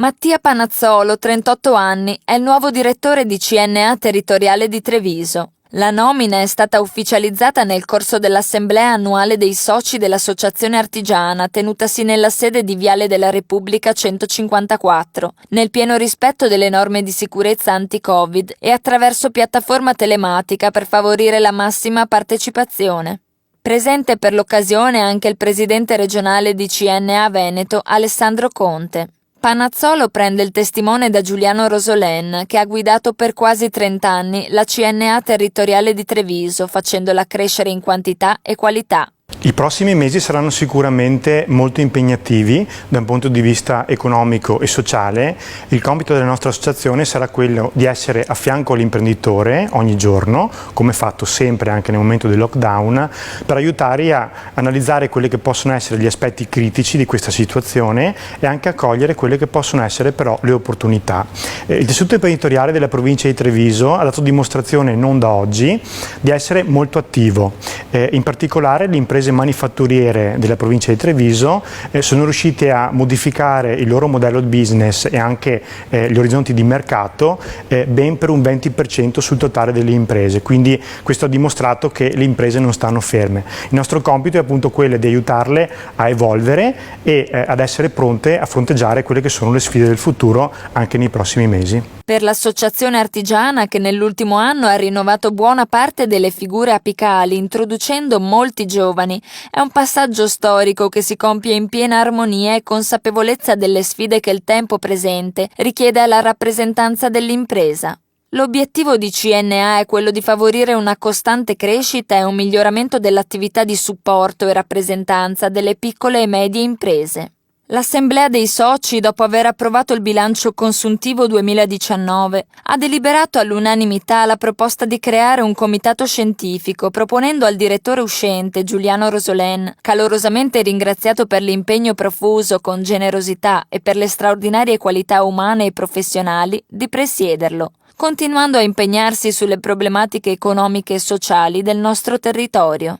Mattia Panazzolo, 38 anni, è il nuovo direttore di CNA Territoriale di Treviso. La nomina è stata ufficializzata nel corso dell'assemblea annuale dei soci dell'Associazione Artigiana, tenutasi nella sede di Viale della Repubblica 154, nel pieno rispetto delle norme di sicurezza anti-Covid e attraverso piattaforma telematica per favorire la massima partecipazione. Presente per l'occasione anche il presidente regionale di CNA Veneto, Alessandro Conte. Panazzolo prende il testimone da Giuliano Rosolen, che ha guidato per quasi 30 anni la CNA Territoriale di Treviso, facendola crescere in quantità e qualità. I prossimi mesi saranno sicuramente molto impegnativi da un punto di vista economico e sociale. Il compito della nostra associazione sarà quello di essere a fianco all'imprenditore ogni giorno, come fatto sempre anche nel momento del lockdown, per aiutare a analizzare quelli che possono essere gli aspetti critici di questa situazione e anche a cogliere quelle che possono essere però le opportunità. Il tessuto imprenditoriale della provincia di Treviso ha dato dimostrazione non da oggi di essere molto attivo. In particolare le imprese manifatturiere della provincia di Treviso sono riuscite a modificare il loro modello di business e anche gli orizzonti di mercato ben per un 20% sul totale delle imprese, quindi questo ha dimostrato che le imprese non stanno ferme. Il nostro compito è appunto quello di aiutarle a evolvere e ad essere pronte a fronteggiare quelle che sono le sfide del futuro anche nei prossimi mesi. Per l'associazione artigiana, che nell'ultimo anno ha rinnovato buona parte delle figure apicali introducendo molti giovani, è un passaggio storico che si compie in piena armonia e consapevolezza delle sfide che il tempo presente richiede alla rappresentanza dell'impresa. L'obiettivo di CNA è quello di favorire una costante crescita e un miglioramento dell'attività di supporto e rappresentanza delle piccole e medie imprese. L'Assemblea dei soci, dopo aver approvato il bilancio consuntivo 2019, ha deliberato all'unanimità la proposta di creare un comitato scientifico, proponendo al direttore uscente, Giuliano Rosolen, calorosamente ringraziato per l'impegno profuso con generosità e per le straordinarie qualità umane e professionali, di presiederlo, continuando a impegnarsi sulle problematiche economiche e sociali del nostro territorio.